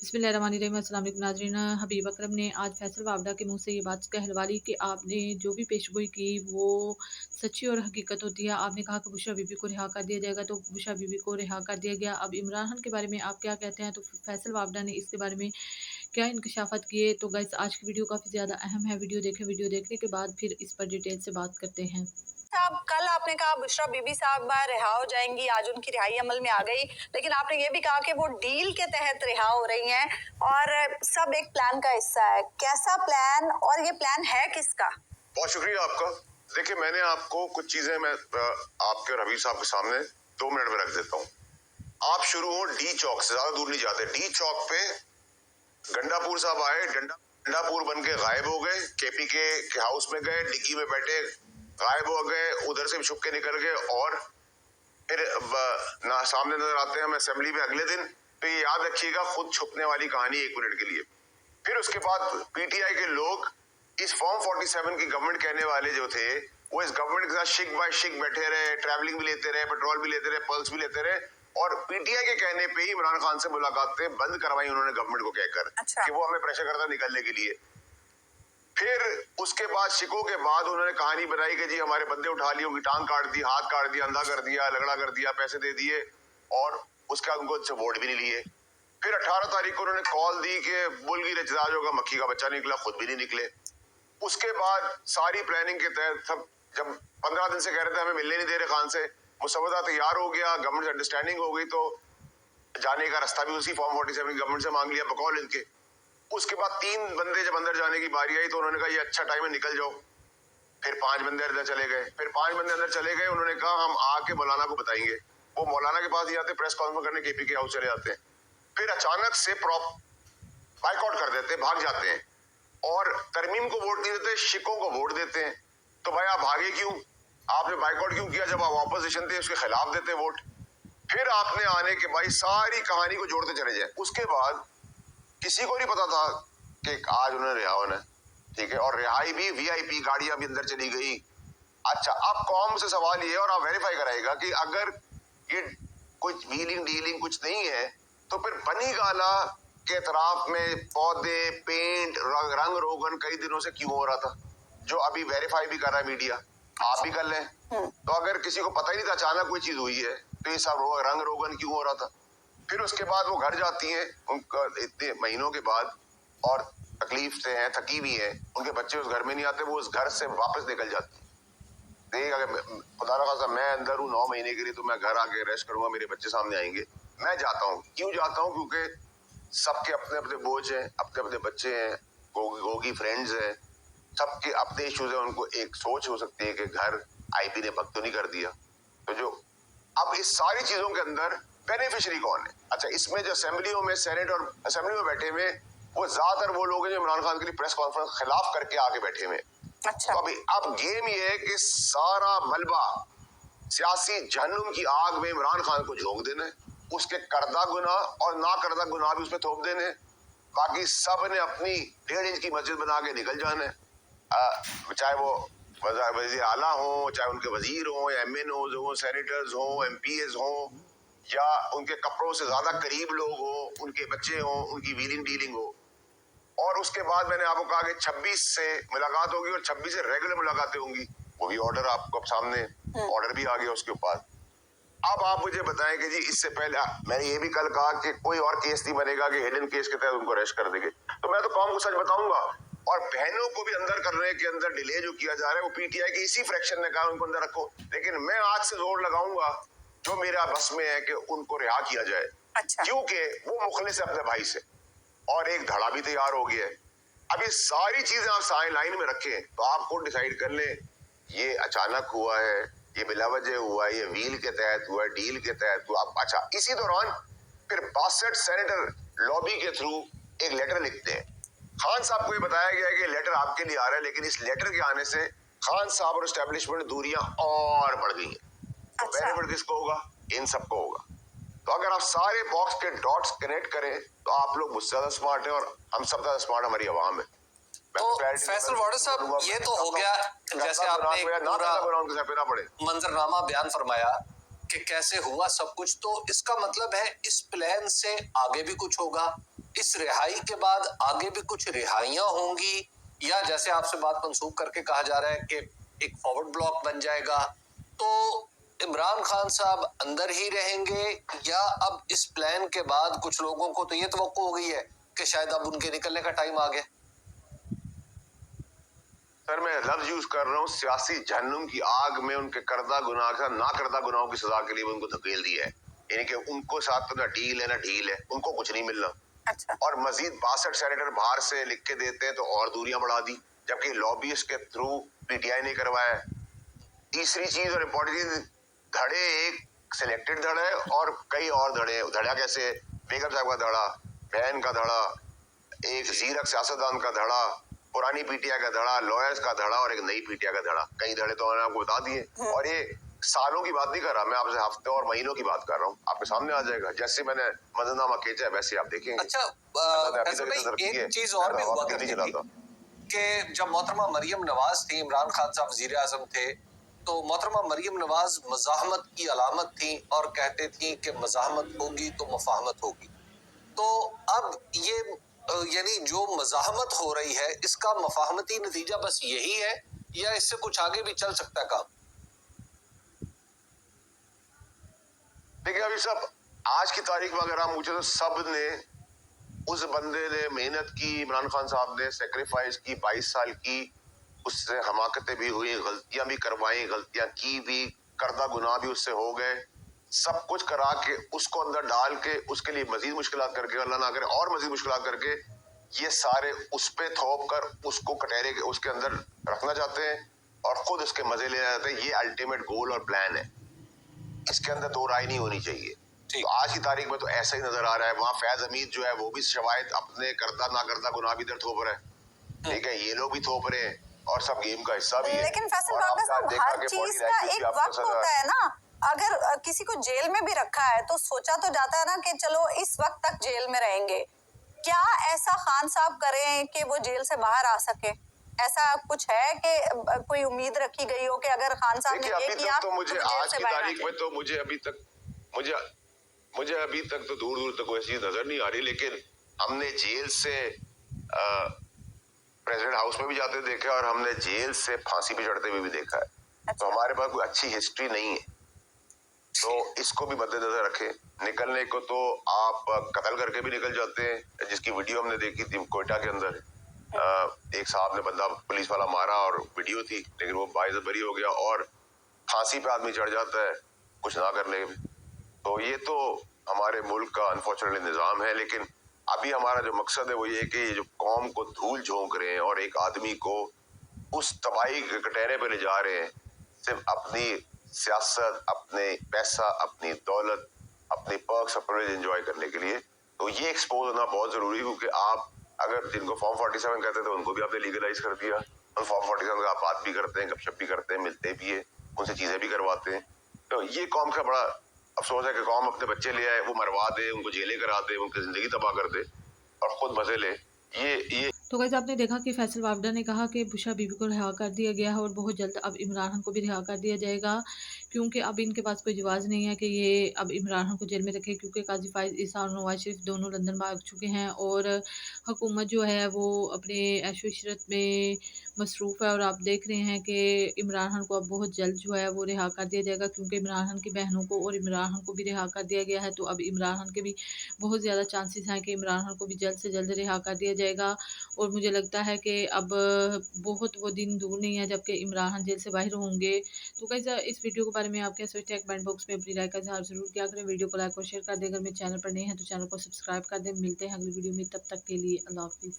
बिस्मिल्लाहिर्रहमानिर्रहीम। अस्सलाम वालेकुम नाज़रीन। हबीब अकरम ने आज फैसल वावड़ा के मुंह से ये बात कहलवा ली कि आपने जो भी पेशगोई की वो सच्ची और हकीकत होती है। आपने कहा कि बुशरा बीबी को रिहा कर दिया जाएगा, तो बुशरा बीबी को रिहा कर दिया गया। अब इमरान खान के बारे में आप क्या कहते हैं? तो फैसल वावड़ा ने इसके बारे में क्या इंकशाफात किए? तो गाइस आज की वीडियो काफ़ी ज़्यादा अहम है। वीडियो देखें, वीडियो देखने के बाद फिर इस पर डिटेल से बात करते हैं। साहब, कल आपने कहा बुशरा बीबी साहब रिहा हो जाएंगी, आज उनकी रिहाई अमल में आ गई, लेकिन आपने ये भी कहा कि वो डील के तहत रिहा हो रही हैं और सब एक प्लान का हिस्सा है। कैसा प्लान और ये प्लान है किसका? बहुत शुक्रिया आपका। देखिए, मैंने आपको कुछ चीजें मैं आपके और हबीब साहब के सामने 2 मिनट में रख देता हूँ। आप शुरू हो डी चौक से, ज्यादा दूर नहीं जाते। डी चौक पे गंडापुर साहब आए, गंडापुर बन के गायब हो गए। केपी के हाउस में गए, डिग्गी में बैठे गायब हो गए, उधर से भी छुप के निकल गए और फिर ना सामने नजर आते हैं हम असेंबली में अगले दिन। तो ये याद रखिएगा, खुद छुपने वाली कहानी 1 मिनट के लिए। फिर उसके बाद पीटीआई के लोग इस फॉर्म 47 की गवर्नमेंट कहने वाले जो थे, वो इस गवर्नमेंट के साथ शिक बाय शिक बैठे रहे, ट्रैवलिंग भी लेते रहे, पेट्रोल भी लेते रहे, पर्क्स भी लेते रहे और पीटीआई के कहने पे ही इमरान खान से मुलाकातें बंद करवाई उन्होंने गवर्नमेंट को कहकर। अच्छा। कि वो हमें प्रेशर करता निकलने के लिए। फिर उसके बाद शिकों के बाद उन्होंने कहानी बनाई कि जी हमारे बंदे उठा लिए, उनकी टांग काट दी, हाथ काट दिया, अंधा कर दिया, लगड़ा कर दिया, पैसे दे दिए और उसके बाद उनको वोट भी नहीं लिए। फिर 18 तारीख को उन्होंने कॉल दी कि बुल की रिजदाज होगा, मक्खी का बच्चा निकला, खुद भी नहीं निकले। उसके बाद सारी प्लानिंग के तहत सब जब 15 दिन से कह रहे थे हमें मिलने नहीं दे रहे खान से, मुसवदा तैयार हो गया, गवर्नमेंट से अंडरस्टैंडिंग हो गई, तो जाने का रास्ता भी उसी फॉर्म 47 गवर्नमेंट से मांग लिया बकौल इनके। उसके बाद 3 बंदे जब अंदर जाने की बारी आई तो उन्होंने कहा ये अच्छा टाइम है, निकल जाओ। फिर 5 बंदे अंदर चले गए, फिर 5 बंदे अंदर चले गए। उन्होंने कहा हम आके मौलाना को बताएंगे। वो मौलाना के पास नहीं आते, प्रेस कॉन्फ्रेंस करने केपी के हाउस चले जाते हैं। फिर अचानक से बाइकआउट कर देते, भाग जाते हैं और तरमीम को वोट नहीं देते, शिकों को वोट देते हैं। तो भाई आप भागे क्यों? आपने बाइकआउट क्यों किया जब आप ऑपोजिशन थे, उसके खिलाफ देते वोट? फिर आपने आने के भाई सारी कहानी को जोड़ते चले जाए। उसके बाद किसी को नहीं पता था कि आज उन्हें रिहा होना है, ठीक है, और रिहाई भी वीआईपी गाड़ियां भी अंदर चली गई। अच्छा, अब कौम से सवाल ये और आप वेरीफाई कराएगा कि अगर ये कुछ व्हीलिंग डीलिंग कुछ नहीं है तो फिर बनी गाला के इतराफ में पौधे, पेंट, रंग रोगन कई दिनों से क्यों हो रहा था, जो अभी वेरीफाई भी कर रहा है मीडिया। आप भी कर लें। तो अगर किसी को पता ही नहीं था, अचानक कोई चीज हुई है, तो ये सब रंग रोगन क्यों हो रहा था? फिर उसके बाद वो घर जाती हैं उनका इतने महीनों के बाद और तकलीफ से हैं, थकी भी हैं, उनके बच्चे उस घर में नहीं आते, वो उस घर से वापस निकल जाती हैं। देख, अगर खुदा ना खास्ता मैं अंदर हूँ 9 महीने के लिए, तो मैं घर आके रेस्ट करूंगा, मेरे बच्चे सामने आएंगे। मैं जाता हूँ, क्यों जाता हूँ? क्योंकि सबके अपने अपने बोझ हैं, अपने अपने बच्चे हैं, गोगी फ्रेंड्स हैं, सबके अपने इश्यूज हैं। उनको एक सोच हो सकती है कि घर आईपी ने भक्त तो नहीं कर दिया। तो जो अब इस सारी चीजों के अंदर बेनिफिशियरी कौन है? अच्छा, इसमें जो असेंबलियों में, सेनेट और असेंबली में बैठे हुए वो ज्यादातर वो लोग हैं जो इमरान खान के लिए प्रेस कॉन्फ्रेंस खिलाफ करके आगे बैठे हुए। अच्छा। तो अभी अब गेम ये है कि सारा मलबा सियासी जहन्नुम की आग में इमरान खान को झोंक देना है, उसके करदा गुनाह और ना करदा गुनाह भी उसमें थोप देने। बाकी सब ने अपनी 1.5 इंच की मस्जिद बना के निकल जाना है, चाहे वो वज़ीर आला हो, चाहे उनके वजीर हो, एमएनओज हो, सेनेटर्स हो, एमपीएस हो, या उनके कपड़ों से ज्यादा करीब लोग हो, उनके बच्चे हो, उनकी व्हीलिंग डीलिंग हो। और उसके बाद मैंने आपको कहा कि 26 से मुलाकात होगी और 26 से रेगुलर मुलाकातें होंगी। वो भी ऑर्डर आपको सामने ऑर्डर भी आ गया उसके ऊपर। अब आप मुझे बताएं कि जी इससे पहले मैंने ये भी कल कहा कि कोई और केस नहीं बनेगा कि हिडन केस के तहत उनको अरेस्ट कर देंगे। तो मैं तो कौम को सच बताऊंगा, और बहनों को भी अंदर करने के अंदर डिले जो किया जा रहा है वो पीटीआई के इसी फ्रैक्शन ने कहा उनको अंदर रखो। लेकिन मैं आज से जोर लगाऊंगा जो मेरा बस में है कि उनको रिहा किया जाए। अच्छा। क्योंकि वो मुखलिस है अपने भाई से और एक धड़ा भी तैयार हो गया है। अब ये सारी चीजें आप साइन लाइन में रखें तो आप खुद डिसाइड कर लें, ये अचानक हुआ है, ये बिलावजह हुआ है, ये व्हील के तहत हुआ है, डील के तहत हुआ। अच्छा, इसी दौरान फिर 62 सेनेटर लॉबी के थ्रू एक लेटर लिखते हैं। खान साहब को ये बताया गया है कि लेटर आपके लिए आ रहा है, लेकिन इस लेटर के आने से खान साहब और एस्टेब्लिशमेंट दूरियां और बढ़ गई हैं। तो बेनिफिट किसको होगा? इन सबको होगा। तो अगर आप सारे बॉक्स के डॉट्स कनेक्ट करें तो आप लोग मुझसे ज्यादा स्मार्ट हैं और हम सब ज्यादा स्मार्ट हमारी आवाम है। तो फैसल वाडा साहब, ये तो हो गया जैसे आपने पूरा मंजरनामा बयान फरमाया कि कैसे हुआ सब कुछ। तो इसका मतलब है इस प्लान से आगे भी कुछ होगा, इस रिहाई के बाद आगे भी कुछ रिहाइयां होंगी, या जैसे आपसे बात मंसूख करके कहा जा रहा है कि एक फॉरवर्ड ब्लॉक बन जाएगा, तो इमरान खान साहब अंदर ही रहेंगे, या अब इस प्लान के बाद कुछ लोगों को तो ये तवक्को हो गई है कि शायद अब उनके निकलने का टाइम आ गया? सर मैं लफ्ज यूज कर रहा हूँ, सियासी जहन्नुम की आग में उनके करदा गुनाह का ना करदा गुनाहों की सजा के लिए उनको धकेल दिया है। यानी कि उनको साथ तो ना डील है ना ढील है, उनको कुछ नहीं मिलना। अच्छा। और मजीद 62 सेनेटर बाहर से लिख के देते हैं तो और दूरियां बढ़ा दी, जबकि लॉबीइस्ट के थ्रू पीटीआई ने करवाया है। तीसरी चीज और इम्पोर्टेंट चीज, धड़े एक सिलेक्टेड धड़ा है और कई और धड़े। धड़ा कैसे? बेगम साहब का धड़ा, बहन का धड़ा, एक जीरक सियासतदान का धड़ा, पुरानी पीटीआई का धड़ा, लॉयर्स का धड़ा और एक नई पीटीआई का धड़ा। कई धड़े तो मैंने आपको बता दिए। और ये सालों की बात नहीं कर रहा मैं आपसे, हफ्ते और महीनों की बात कर रहा हूँ। आपके सामने आ जाएगा, जैसे मैंने मंजरनामा खींचा है वैसे आप देखेंगे। अच्छा, एक चीज और भी हुआ करती थी कि जब मोहतरमा मरियम नवाज थी, इमरान खान साहब वजीर आजम थे, तो मोहतरमा मरियम नवाज मज़ाहमत की अलामत थी और कहते थी कि मज़ाहमत होगी तो मुफाहमत होगी। तो अब ये यानी जो मज़ाहमत हो रही है, इसका मुफाहमती नतीजा बस यही है, या इससे कुछ आगे भी चल सकता है काम? देखिए अभी सब आज की तारीख में अगर आप पूछे तो सब ने, उस बंदे ने मेहनत की, इमरान खान साहब ने सेक्रीफाइस की, 22 साल की, उससे हमाकतें भी हुई, गलतियां भी करवाई, गलतियां की भी, करदा गुनाह भी उससे हो गए। सब कुछ करा के उसको अंदर डाल के उसके लिए मजीद मुश्किलात करके, अल्लाह ना करे और मजीद मुश्किलात करके, ये सारे उस पे थोप कर उसको कटहरे के उसके अंदर रखना चाहते हैं और खुद उसके मजे लेना चाहते हैं। ये अल्टीमेट गोल और प्लान है, इसके अंदर दो राय नहीं होनी चाहिए। तो आज की तारीख में तो ऐसा ही नजर आ रहा है। वहाँ फैज हमीद जो है वो भी शवायद अपने करदा ना करदा गुनाह भी इधर थोप रहा है, ठीक है, ये लोग भी थोप रहे हैं और सब गेम का हिस्सा भी है। लेकिन फैसल वाबदा साहब, हर चीज का एक वक्त होता है ना। अगर किसी को जेल में भी रखा है तो सोचा तो जाता है ना कि चलो इस वक्त तक जेल में रहेंगे। क्या ऐसा खान साहब करें कि वो जेल से बाहर आ सके? ऐसा कुछ है कि कोई उम्मीद रखी गई हो कि अगर खान साहब ने ये किया तो मुझे आज की तारीख में तो मुझे अभी तक तो दूर दूर तक कोई चीज नजर नहीं आ रही। लेकिन हमने जेल से प्रेसिडेंट हाउस में भी जाते देखा और हमने जेल से फांसी पे चढ़ते हुए भी देखा है। अच्छा। तो हमारे पास कोई अच्छी हिस्ट्री नहीं है, तो इसको भी मद्देनजर रखें। निकलने को तो आप कत्ल करके भी निकल जाते हैं, जिसकी वीडियो हमने देखी थी कोयटा के अंदर। एक साहब ने बंदा पुलिस वाला मारा और वीडियो थी, लेकिन वो बाइज्जत बरी हो गया और फांसी पे आदमी चढ़ जाता है कुछ ना करने में। तो ये तो हमारे मुल्क का अनफॉर्चुनेटली निज़ाम है। लेकिन अभी हमारा जो मकसद है वो ये कि जो कौम को धूल झोंक रहे हैं और एक आदमी को उस तबाही के कटहरे पे ले जा रहे हैं, सिर्फ अपनी सियासत, अपने पैसा, अपनी दौलत, अपनी पर्क्स और प्रिविलेज एंजॉय करने के लिए। तो ये एक्सपोज होना बहुत जरूरी है, क्योंकि आप अगर जिनको फॉर्म 47 कहते थे उनको भी आपने लीगलाइज कर दिया। हम फॉर्म 47 का आप बात भी करते हैं, गपशप भी करते हैं, मिलते भी है, उनसे चीजें भी करवाते हैं। तो ये कौम का बड़ा अफसोस है कि कौम अपने बच्चे ले आए, वो मरवा दे, उनको जेलें करा दे, उनकी जिंदगी तबाह कर दे और खुद मजे ले। ये तो गाइस आपने देखा कि फैसल वावडा ने कहा कि बुशरा बीबी को रिहा कर दिया गया है और बहुत जल्द अब इमरान खान को भी रिहा कर दिया जाएगा, क्योंकि अब इनके पास कोई जवाज़ नहीं है कि ये अब इमरान खान को जेल में रखे, क्योंकि काजी फाइज ईसा और नवाज शरीफ दोनों लंदन भाग चुके हैं और हुकूमत जो है वो अपने ऐशो इशरत में मसरूफ़ है। और आप देख रहे हैं कि इमरान खान को अब बहुत जल्द जो है वो रिहा कर दिया जाएगा, क्योंकि इमरान खान की बहनों को और इमरान खान को भी रिहा कर दिया गया है। तो अब इमरान खान के भी बहुत ज़्यादा चांसेस हैं कि इमरान खान को भी जल्द से जल्द रिहा कर दिया जाएगा। और मुझे लगता है कि अब बहुत वो दिन दूर नहीं है जबकि इमरान खान जेल से बाहर होंगे। तो गाइस इस वीडियो के बारे में आप क्या सोचते हैं, कमेंट बॉक्स में अपनी राय का इज़हार ज़रूर किया करें। वीडियो को लाइक और शेयर कर दें। अगर मेरे चैनल पर नए हैं तो चैनल को सब्सक्राइब कर दें। मिलते हैं अगली वीडियो में, तब तक के लिए अल्लाह हाफ़िज़।